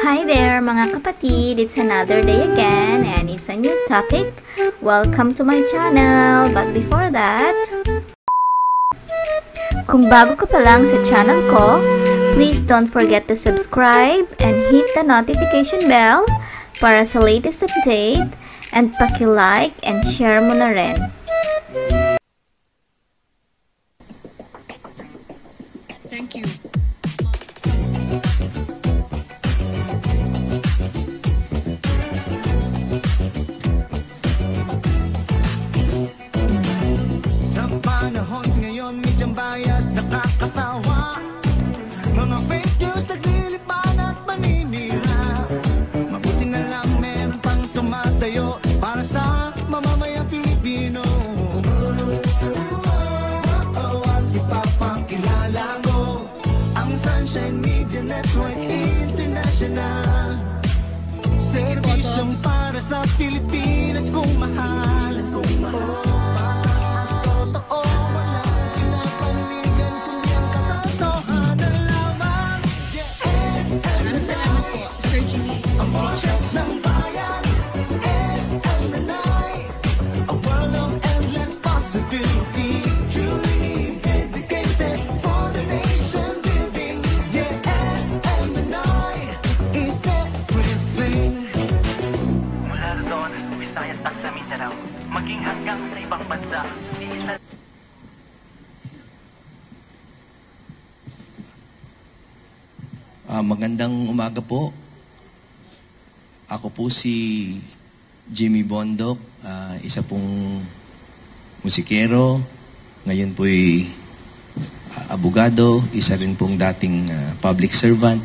Hi there mga kapatid, it's another day again and it's a new topic. Welcome to my channel. But before that, kung bago ka pa lang sa channel ko, please don't forget to subscribe and hit the notification bell para sa latest update, and paki-like and share mo na rin. Thank you. Sa panahon ngayon, medyang bias, nakakasawa. Mga fake news, naglilipan at maninira. Mabuti na lang meron pang tumatayo para sa mamamayang Pilipino. At ipapakilala mo ang Sunshine Media Network International. Serbisyong para sa Pilipinas kung mahal. Maging hanggang sa ibang bansa, magandang umaga po. Ako po si Jimmy Bondok, isa pong musikero. Ngayon po'y abogado, isa rin pong dating public servant.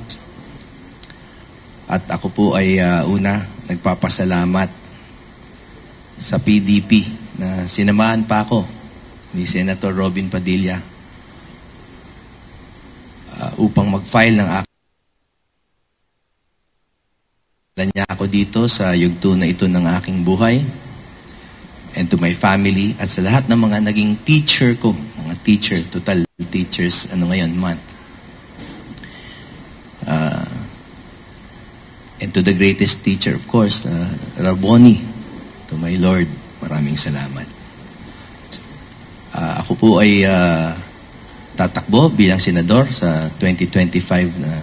At ako po ay una nagpapasalamat sa PDP na sinamahan pa ako ni Senator Robin Padilla upang mag-file ng niya ako dito sa yugto na ito ng aking buhay, and to my family at sa lahat ng mga naging teacher ko, mga teacher, total teachers, ngayon, month. And to the greatest teacher, of course, Raboni, to my Lord, maraming salamat. Ako po ay tatakbo bilang senador sa 2025 na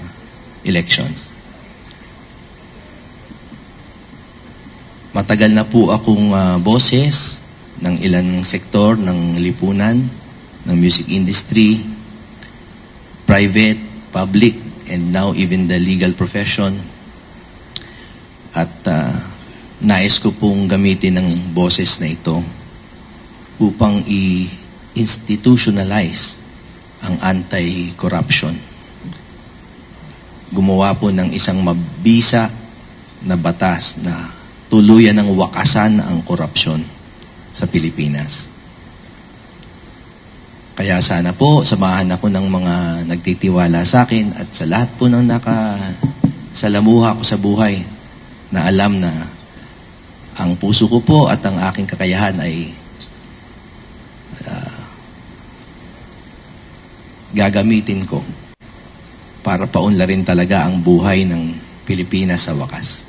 elections. Matagal na po akong boses ng ilang sektor ng lipunan, ng music industry, private, public, and now even the legal profession. At nais ko pong gamitin ng boses na ito upang i-institutionalize ang anti-corruption. Gumawa po ng isang mabisa na batas na tuluyan ng wakasan ang korupsyon sa Pilipinas. Kaya sana po, samahan ako ng mga nagtitiwala sa akin at sa lahat po ng nakasalamuha ko sa buhay na alam na ang puso ko po at ang aking kakayahan ay gagamitin ko para paunlarin talaga ang buhay ng Pilipinas sa wakas.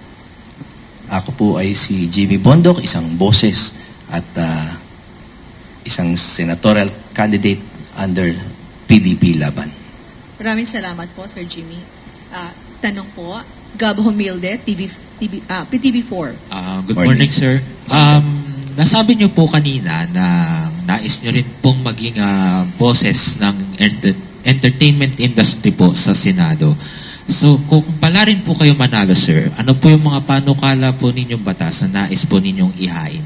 Ako po ay si Jimmy Bondok, isang boses at isang senatorial candidate under PDP Laban. Maraming salamat po, Sir Jimmy. Tanong po, Gab Humilde, PTV4. Good morning, sir. Nasabi niyo po kanina na nais niyo rin pong maging boses ng entertainment industry po sa Senado. So, kung pala rin po kayo manalo, sir, ano po yung mga panukala po ninyong batas na nais po ninyong ihain?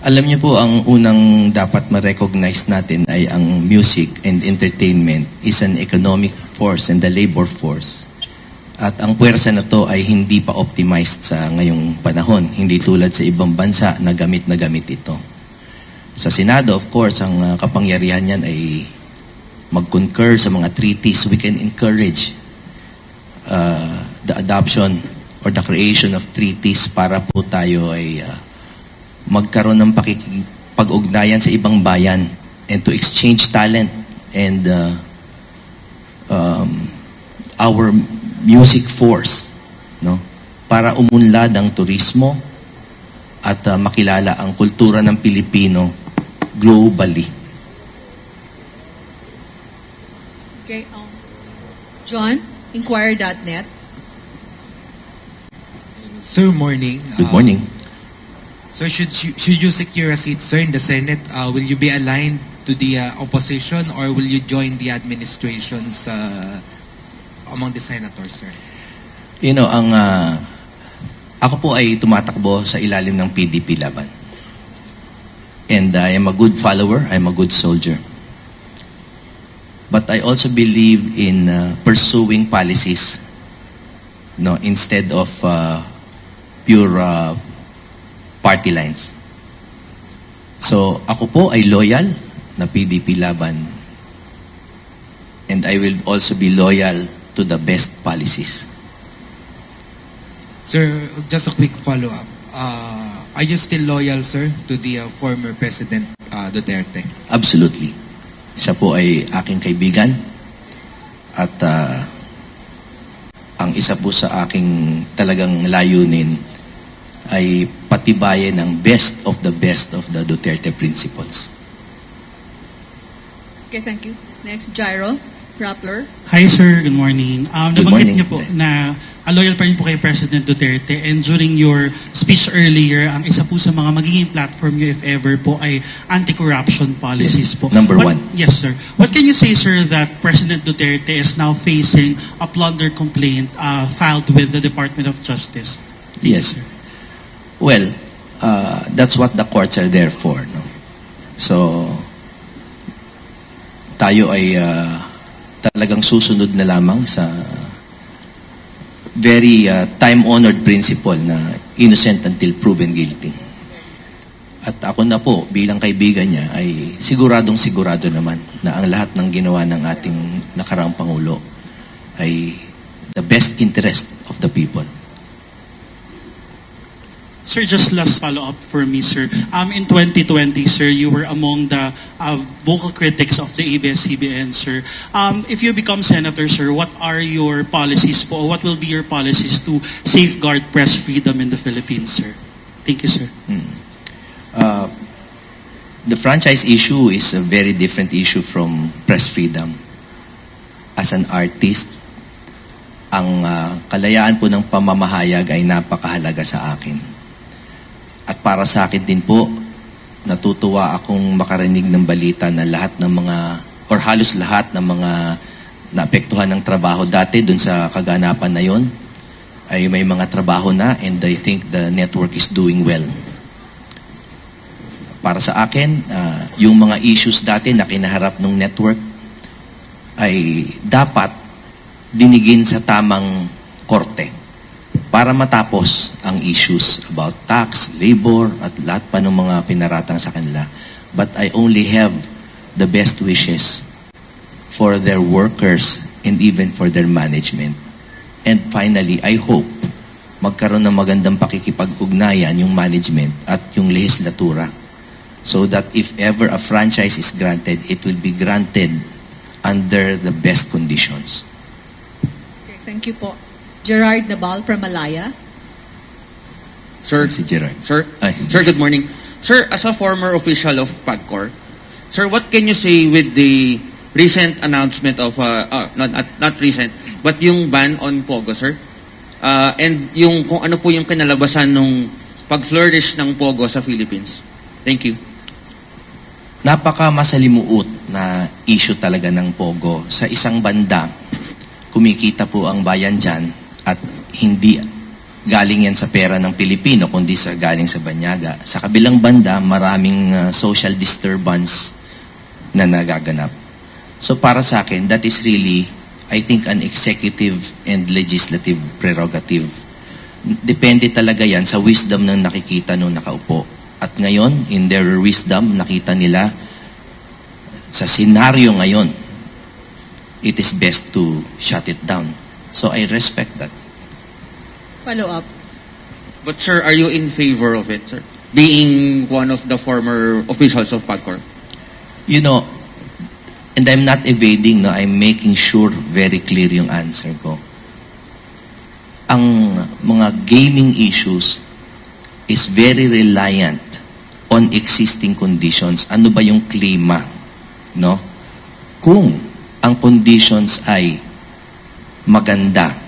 Alam niyo po, ang unang dapat ma-recognize natin ay ang music and entertainment is an economic force and the labor force. At ang puwersa na to ay hindi pa optimized sa ngayong panahon. Hindi tulad sa ibang bansa na gamit ito. Sa Senado, of course, ang kapangyarihan niyan ay mag-concur sa mga treaties. We can encourage the adoption or the creation of treaties para po tayo ay magkaroon ng pag-ugnayan sa ibang bayan and to exchange talent and our music force, no? Para umunlad ang turismo at makilala ang kultura ng Pilipino globally. Okay. John, Inquirer.net. Sir, morning. Good morning. So should you secure a seat, sir, in the Senate, will you be aligned to the opposition or will you join the administrations among the senators, sir? You know, ako po ay tumatakbo sa ilalim ng PDP laban. And I am a good follower, I am a good soldier. But I also believe in pursuing policies, no, instead of pure party lines. So ako po ay loyal na PDP laban. And I will also be loyal to the best policies. Sir, just a quick follow-up. Are you still loyal, sir, to the former President Duterte? Absolutely. Siya po ay aking kaibigan at ang isa po sa aking talagang layunin ay patibayan ng best of the Duterte principles. Okay, thank you. Next, Gyro, Rappler. Hi sir, good morning. Good morning. Nabanggit niyo po na loyal pa rin po kay President Duterte, and during your speech earlier, ang isa po sa mga magiging platform niyo if ever po ay anti-corruption policies po. Number one. Yes sir. What can you say sir that President Duterte is now facing a plunder complaint filed with the Department of Justice? Yes. Sir. Well, that's what the courts are there for, no? So, tayo ay talagang susunod na lamang sa very time-honored principle na innocent until proven guilty. At ako na po, bilang kaibigan niya, ay sigurado naman na ang lahat ng ginawa ng ating nakaraang Pangulo ay the best interest of the people. Sir, just last follow-up for me, sir. In 2020, sir, you were among the vocal critics of the ABS-CBN, sir. If you become senator, sir, what are your policies po? What will be your policies to safeguard press freedom in the Philippines, sir? Thank you, sir. The franchise issue is a very different issue from press freedom. As an artist, ang kalayaan po ng pamamahayag ay napakahalaga sa akin. At para sa akin din po, natutuwa akong makarinig ng balita na lahat ng mga, or halos lahat ng mga naapektuhan ng trabaho dati dun sa kaganapan na yon ay may mga trabaho na, and I think the network is doing well. Para sa akin, yung mga issues dati na kinaharap ng network ay dapat dinigin sa tamang korte para matapos ang issues about tax, labor, at lahat pa ng mga pinaratang sa kanila. But I only have the best wishes for their workers and even for their management. And finally, I hope magkaroon ng magandang pakikipag-ugnayan yung management at yung lehislatura so that if ever a franchise is granted, it will be granted under the best conditions. Okay, thank you po. Gerard Nabal from Malaya. Sir, Si Gerard. sir, Ay. sir, good morning. Sir, as a former official of PAGCOR, sir, what can you say with the recent announcement of, not recent, but yung ban on Pogo, sir? And yung kung ano po yung kinalabasan nung pag-flourish ng Pogo sa Philippines? Thank you. Napaka masalimuot na issue talaga ng Pogo. Sa isang banda, kumikita po ang bayan dyan at hindi galing yan sa pera ng Pilipino, kundi galing sa banyaga. Sa kabilang banda, maraming social disturbance na nagaganap. So para sa akin, that is really, I think, an executive and legislative prerogative. Depende talaga yan sa wisdom ng nakikita nung nakaupo. At ngayon, in their wisdom, nakita nila sa senaryo ngayon, it is best to shut it down. So I respect that. Follow up. But sir, are you in favor of it, sir? Being one of the former officials of PAGCOR? You know, and I'm not evading, no, I'm making sure very clear yung answer ko. ang mga gaming issues is very reliant on existing conditions. Ano ba yung klima? No? Kung ang conditions ay maganda,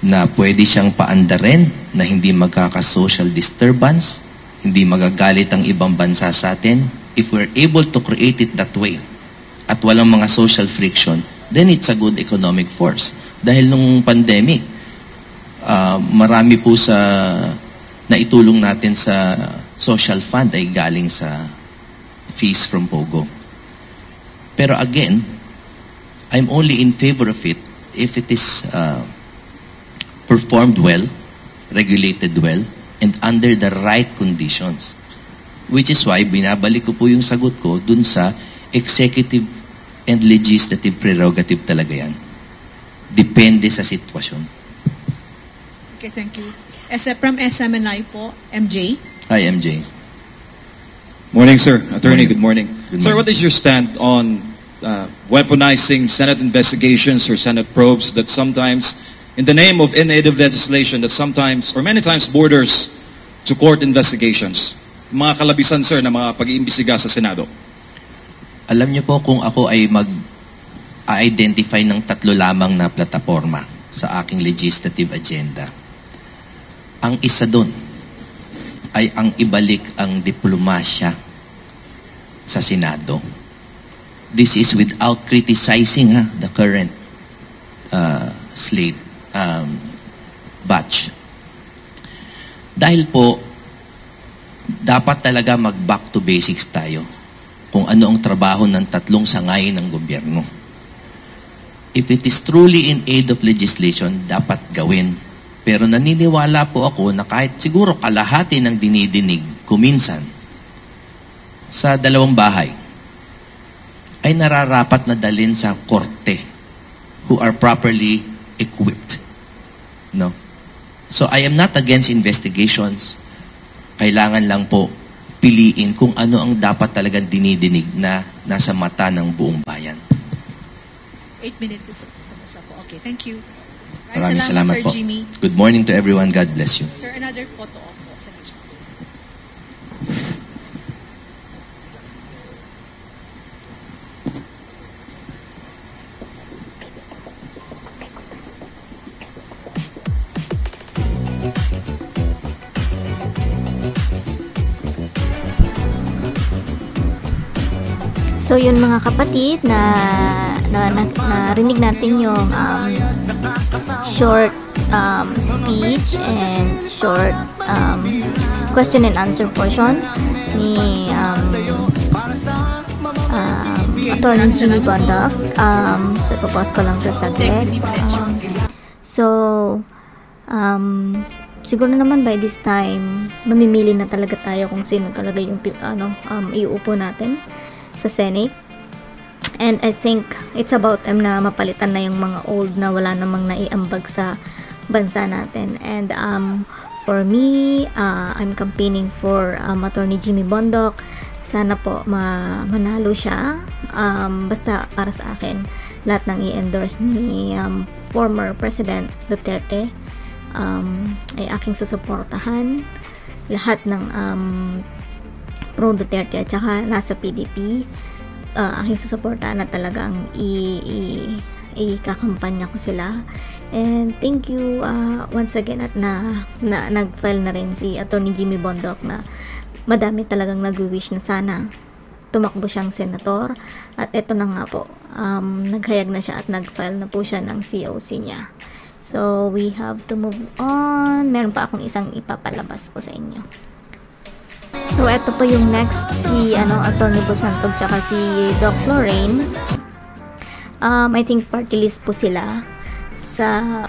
na pwede siyang paandarin, na hindi magkaka-social disturbance, hindi magagalit ang ibang bansa sa atin, if we're able to create it that way, at walang mga social friction, then it's a good economic force. Dahil nung pandemic, marami po sa naitulong natin sa social fund ay galing sa fees from POGO. Pero again, I'm only in favor of it if it is performed well, regulated well, and under the right conditions. Which is why binabalik ko po yung sagot ko dun sa executive and legislative prerogative talaga yan. Depende sa sitwasyon. Okay, thank you. From SMNI po, MJ. Hi, MJ. Morning, sir. Attorney, good morning. Good Sir, morning. what is your stand on weaponizing Senate investigations or Senate probes that sometimes, in the name of native legislation, that sometimes, or many times, borders to court investigations? Mga kalabisan, sir, na mga pag-iimbestiga sa Senado. Alam niyo po, kung ako ay mag-identify ng 3 lamang na plataforma sa aking legislative agenda, ang isa doon ay ang ibalik ang diplomasya sa Senado. This is without criticizing the current slate batch. Dahil po, dapat talaga mag-back to basics tayo kung ano ang trabaho ng 3 sangayin ng gobyerno. If it is truly in aid of legislation, dapat gawin. Pero naniniwala po ako na kahit siguro kalahati ng dinidinig kuminsan sa 2 bahay ay nararapat na dalhin sa korte who are properly equipped. No? So I am not against investigations. Kailangan lang po piliin kung ano ang dapat talagang dinidinig na nasa mata ng buong bayan. 8 minutes is tapos na po. Okay, thank you. Maraming salamat Sir po. Jimmy. Good morning to everyone. God bless you. Sir, another photo op po. So yun mga kapatid, narinig natin yung short speech and short question and answer portion ni Attorney Jimmy Bondoc. So ipapause ko lang to saglit. Siguro naman by this time mamimili na talaga tayo kung sino talaga yung iuupo natin sa Senate. And I think it's about time na mapalitan na yung mga old na wala namang naiambag sa bansa natin. And for me, I'm campaigning for Attorney Jimmy Bondoc. Sana po manalo siya. Basta para sa akin, lahat ng i-endorse ni former President Duterte ay aking susuportahan. Lahat ng pro Duterte at saka nasa PDP, aking susuportahan na talagang ikakampanya ko sila. And thank you once again at nag-file na rin si Attorney Jimmy Bondoc na madami talagang nag-wish na sana tumakbo siyang senator. At eto na nga po, naghayag na siya at nag-file na po siya ng COC niya. So we have to move on. Meron pa akong isang ipapalabas po sa inyo. So, ito po yung next, si Attorney Bosantog tsaka si Doc Lorraine. I think party list po sila sa,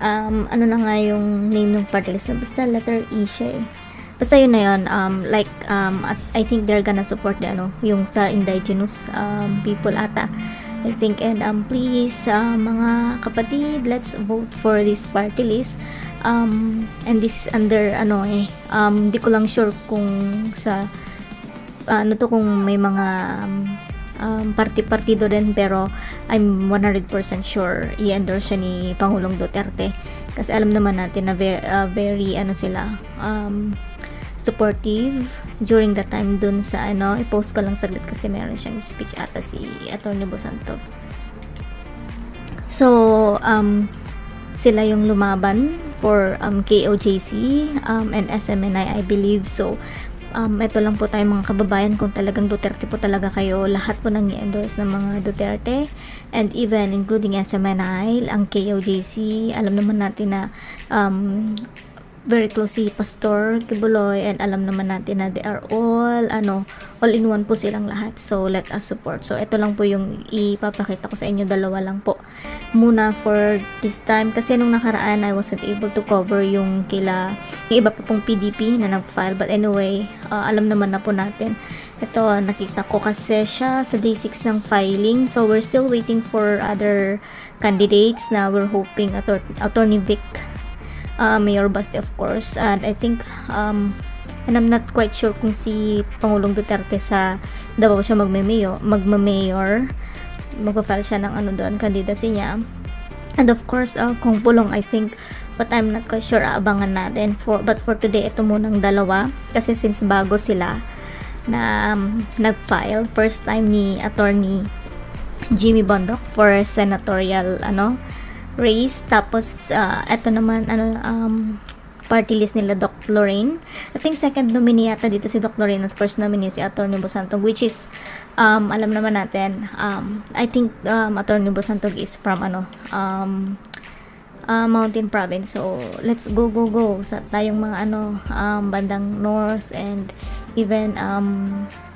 ano na nga yung name ng party list. Basta letter E siya eh. Basta yun na yun. I think they're gonna support yung sa indigenous people ata. I think, and please, mga kapatid, let's vote for this party list. And this is under hindi ko lang sure kung sa kung may mga partido din, pero I'm 100% sure i-endorse siya ni Pangulong Duterte. Kasi alam naman natin na very ano sila, supportive during the time dun sa ano, i-post ko lang saglit kasi meron siyang speech ata si Atty. Bosanto. So, sila yung lumaban for KOJC and SMNI, I believe. So, ito lang po tayo mga kababayan, kung talagang Duterte po talaga kayo, lahat po nang i-endorse ng mga Duterte, and even including SMNI, ang KOJC, alam naman natin na very close si Pastor Kibuloy, and alam naman natin na they are all in one po silang lahat. So let us support. So ito lang po yung ipapakita ko sa inyo, dalawa lang po muna for this time, kasi nung nakaraan I wasn't able to cover yung iba pa pong PDP na nag-file, but anyway, alam naman na po natin. Ito, nakita ko kasi siya sa day 6 ng filing, so we're still waiting for other candidates na we're hoping Attorney Vic, Mayor Baste of course, and I think and I'm not quite sure kung si Pangulong Duterte sa Davao siya magma-mayor, mag-file siya ng doon, candidacy niya, and of course kung Pulong, I think, but I'm not quite sure, abangan natin but for today, ito munang dalawa, kasi since bago sila na nag-file, first time ni Attorney Jimmy Bondoc for senatorial race, tapos eto naman party list nila Doc Lorraine. I think second nominee yata dito si Doc Lorraine, at first nominee si Atty. Bosantog, which is alam naman natin, I think Atty. Bosantog is from Mountain Province. So let's go sa tayong mga bandang north, and even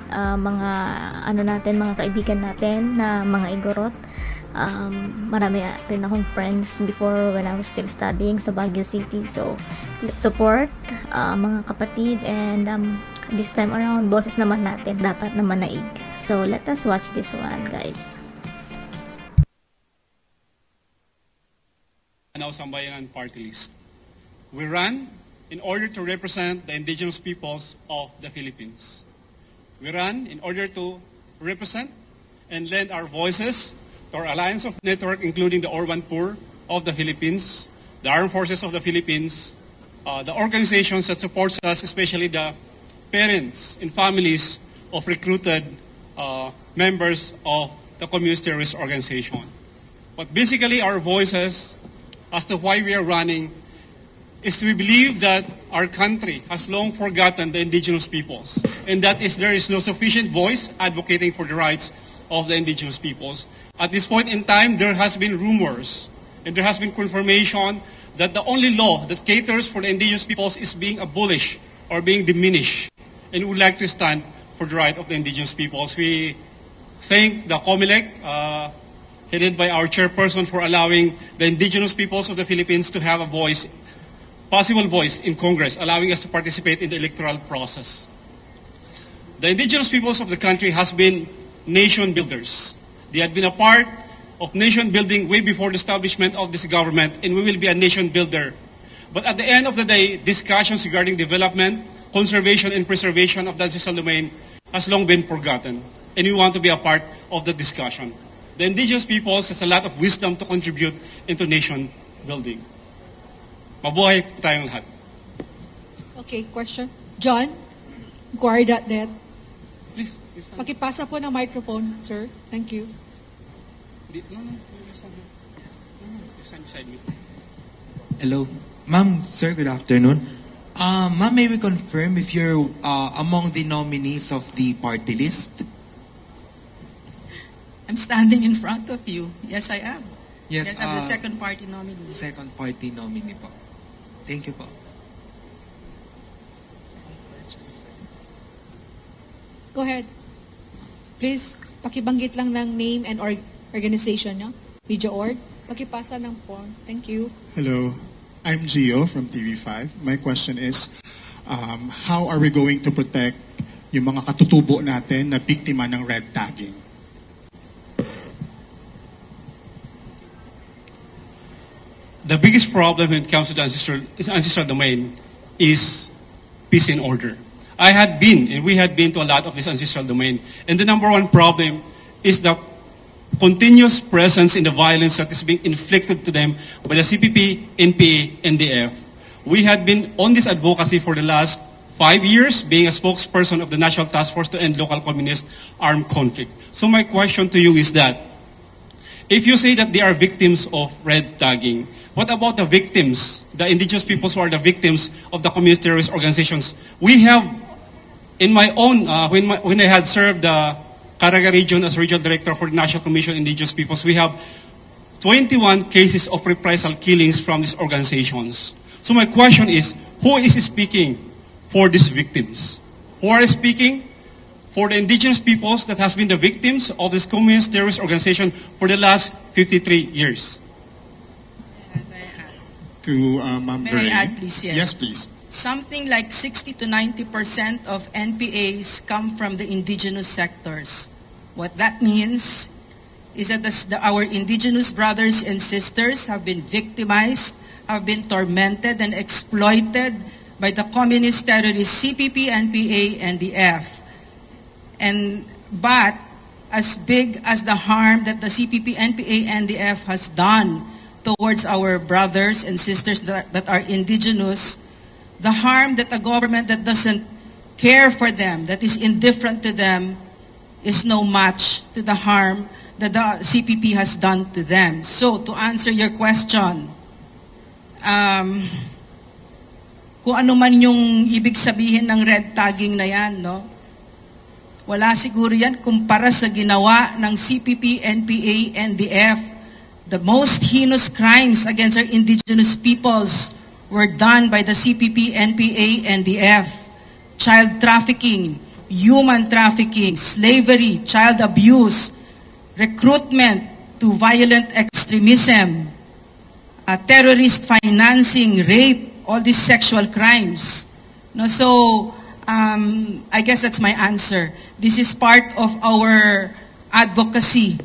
mga natin, mga kaibigan natin na mga Igorot. Marami rin akong friends before when I was still studying sa Baguio City. So let's support mga kapatid, and this time around, boses naman natin dapat na manaig. So let us watch this one, guys. Sambayanan Party List. We run in order to represent the indigenous peoples of the Philippines. We run in order to represent and lend our voices to our alliance of network, including the Urban Poor of the Philippines, the Armed Forces of the Philippines, the organizations that supports us, especially the parents and families of recruited members of the communist terrorist organization. But basically, our voices as to why we are running is we believe that our country has long forgotten the indigenous peoples, and that is there is no sufficient voice advocating for the rights of the indigenous peoples. At this point in time, there has been rumors and there has been confirmation that the only law that caters for the indigenous peoples is being abolished or being diminished, and we would like to stand for the right of the indigenous peoples. We thank the COMELEC, headed by our chairperson, for allowing the indigenous peoples of the Philippines to have a voice, possible voice in Congress, allowing us to participate in the electoral process. The indigenous peoples of the country has been nation builders. They had been a part of nation building way before the establishment of this government, and we will be a nation builder. But at the end of the day, discussions regarding development, conservation, and preservation of the ancestral domain has long been forgotten, and we want to be a part of the discussion. The indigenous peoples has a lot of wisdom to contribute into nation building. Mabuhay po tayong lahat. Okay, question. John, inquired that. Please. Pakipasa po ng microphone, sir. Thank you. Hello. Ma'am, sir, good afternoon. Ma'am, may we confirm if you're among the nominees of the party list? I'm standing in front of you. Yes, I am. Yes, I'm the second party nominee. Second party nominee po. Thank you po. Go ahead. Please, pakibanggit lang ng name and organization nyo. Video org. Pakipasa ng form. Thank you. Hello. I'm Gio from TV5. My question is, how are we going to protect yung mga katutubo natin na biktima ng red tagging? The biggest problem when it comes to the ancestral domain is peace and order. I had been, and we had been to a lot of this ancestral domain, and the number one problem is the continuous presence in the violence that is being inflicted to them by the CPP, NPA, NDF. We had been on this advocacy for the last 5 years, being a spokesperson of the National Task Force to End Local Communist Armed Conflict. So my question to you is that, if you say that they are victims of red tagging, what about the victims, the indigenous peoples who are the victims of the communist terrorist organizations? We have, in my own, when I had served the Caraga region as regional director for the National Commission on Indigenous Peoples, we have 21 cases of reprisal killings from these organizations. So my question is, who is speaking for these victims? Who are speaking for the indigenous peoples that has been the victims of this communist terrorist organization for the last 53 years? To Ma'am May I Berlin. add, please? Yes, please. Something like 60 to 90% of NPAs come from the indigenous sectors. What that means is that our indigenous brothers and sisters have been victimized, have been tormented and exploited by the communist terrorists CPP, NPA, and the F. But as big as the harm that the CPP, NPA, and the F has done towards our brothers and sisters that are indigenous, the harm that a government that doesn't care for them, that is indifferent to them, is no match to the harm that the CPP has done to them. So, to answer your question, kung ano man yung ibig sabihin ng red tagging na yan, no? Wala siguro yan kumpara sa ginawa ng CPP, NPA, NDF. The most heinous crimes against our indigenous peoples were done by the CPP, NPA, NDF. Child trafficking, human trafficking, slavery, child abuse, recruitment to violent extremism, terrorist financing, rape, all these sexual crimes. No, so, I guess that's my answer. This is part of our advocacy,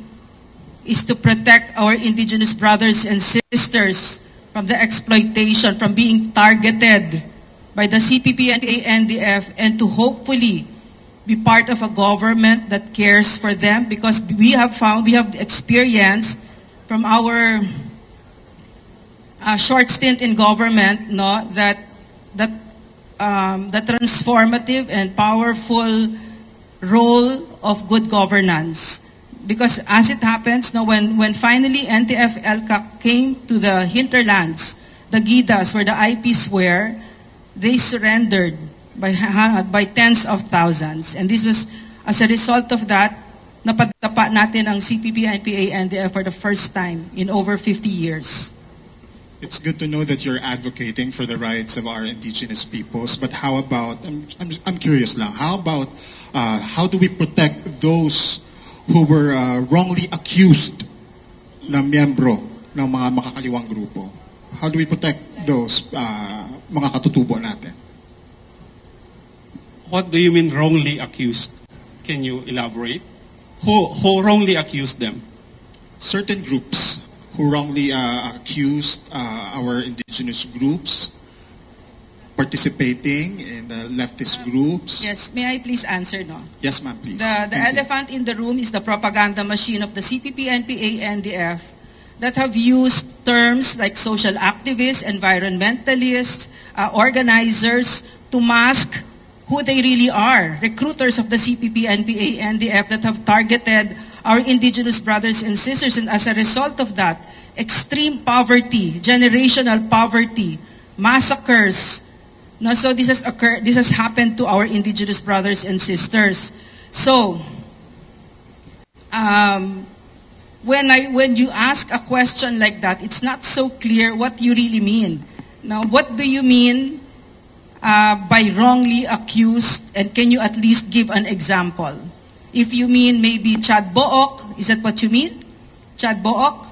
is to protect our indigenous brothers and sisters from the exploitation, from being targeted by the CPP and NDF, and to hopefully be part of a government that cares for them, because we have experienced from our short stint in government, no, that the transformative and powerful role of good governance. Because as it happens, no, when finally NTF LCAC came to the hinterlands, the Gidas, where the IPs were, they surrendered by tens of thousands. And this was, as a result of that, napadapa natin ang CPP, NPA, NDF for the first time in over 50 years. It's good to know that you're advocating for the rights of our indigenous peoples, but how about, I'm curious lang, how about, how do we protect those who were wrongly accused na miyembro ng mga makakaliwang grupo? How do we protect those mga katutubo natin? What do you mean wrongly accused? Can you elaborate? Who wrongly accused them? Certain groups who wrongly accused our indigenous groups participating in the leftist groups. Yes, may I please answer, no? Yes, ma'am, please. The elephant in the room is the propaganda machine of the CPP, NPA, NDF that have used terms like social activists, environmentalists, organizers to mask who they really are. Recruiters of the CPP, NPA, NDF that have targeted our indigenous brothers and sisters, and as a result of that, extreme poverty, generational poverty, massacres. No, so this has occurred. This has happened to our indigenous brothers and sisters. So, when you ask a question like that, it's not so clear what you really mean. Now, what do you mean by wrongly accused? And can you at least give an example? If you mean maybe Chad Book, is that what you mean? Chad Book?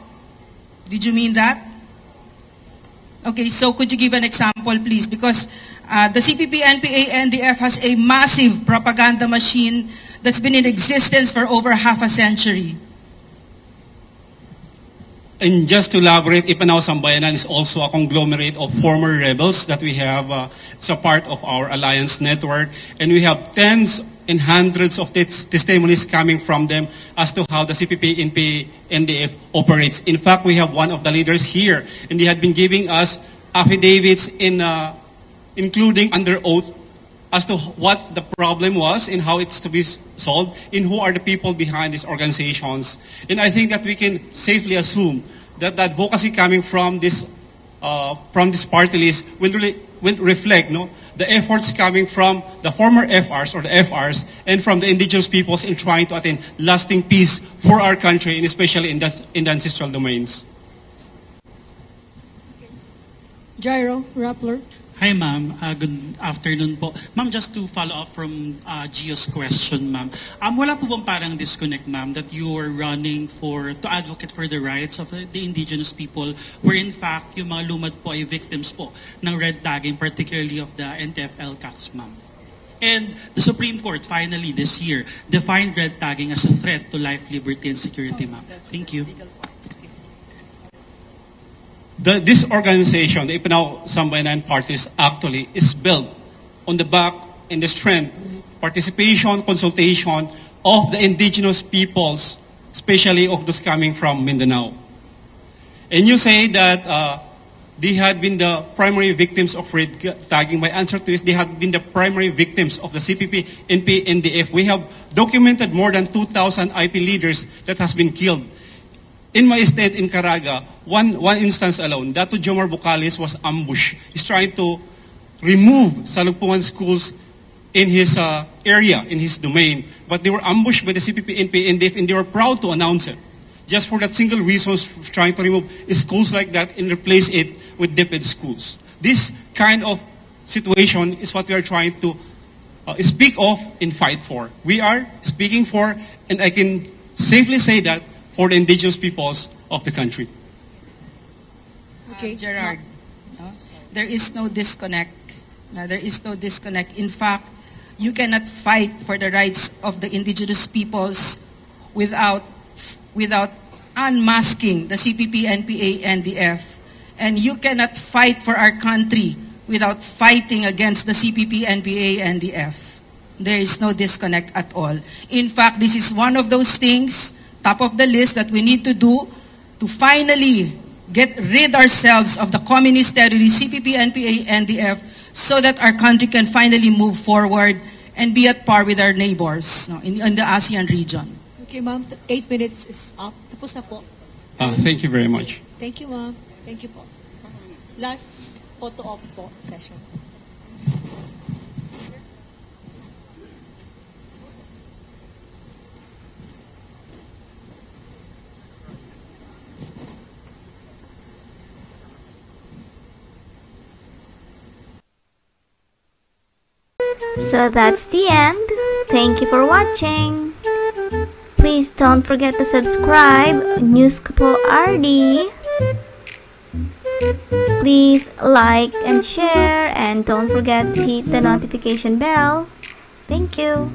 Did you mean that? Okay, so could you give an example, please? Because the CPP, NPA, NDF has a massive propaganda machine that's been in existence for over half a century. And just to elaborate, Ipanao Sambayanan is also a conglomerate of former rebels that we have. It's a part of our alliance network. And we have tens, and hundreds of testimonies coming from them as to how the CPP, NPA, NDF operates. In fact, we have one of the leaders here, and they had been giving us affidavits including under oath as to what the problem was and how it's to be solved, and who are the people behind these organizations. And I think that we can safely assume that the advocacy coming from this party list will reflect the efforts coming from the former FRs or the FRs and from the indigenous peoples in trying to attain lasting peace for our country, and especially in the ancestral domains. Jairo Rappler. Hi, ma'am. Good afternoon po. Ma'am, just to follow up from Gio's question, ma'am. Wala po bang parang disconnect, ma'am, that you are running to advocate for the rights of the indigenous people, where in fact, yung mga lumad po ay victims po ng red tagging, particularly of the NTF-LCACs, ma'am. And the Supreme Court, finally, this year, defined red tagging as a threat to life, liberty, and security, ma'am. Thank you. This organization, the Ipanao Sambayanan Parties, actually is built on the back and the strength, participation, consultation of the indigenous peoples, especially of those coming from Mindanao. And you say that they had been the primary victims of red tagging. My answer to this, they had been the primary victims of the CPP, NPA, NDF. We have documented more than 2,000 IP leaders that has been killed. In my state in Caraga, one instance alone, Dato Jomar Bucalis was ambushed. He's trying to remove Salugpungan schools in his area, in his domain. But they were ambushed by the CPP, NPA, NDF, and they were proud to announce it. Just for that single reason, trying to remove schools like that and replace it with DepEd schools. This kind of situation is what we are trying to speak of and fight for. We are speaking for, and I can safely say that, for the indigenous peoples of the country. Okay, Gerard, there is no disconnect. There is no disconnect. In fact, you cannot fight for the rights of the indigenous peoples without unmasking the CPP, NPA, NDF. And you cannot fight for our country without fighting against the CPP, NPA, NDF. There is no disconnect at all. In fact, this is one of those things, top of the list, that we need to do to finally get rid ourselves of the communist terrorists, CPP, NPA, NDF, so that our country can finally move forward and be at par with our neighbors in the ASEAN region. Okay, ma'am. 8 minutes is up. Tapos na po. Thank you very much. Thank you, ma'am. Thank you po. Last photo op po session. So that's the end. Thank you for watching. Please don't forget to subscribe News Couple RD. Please like and share, and don't forget to hit the notification bell. Thank you.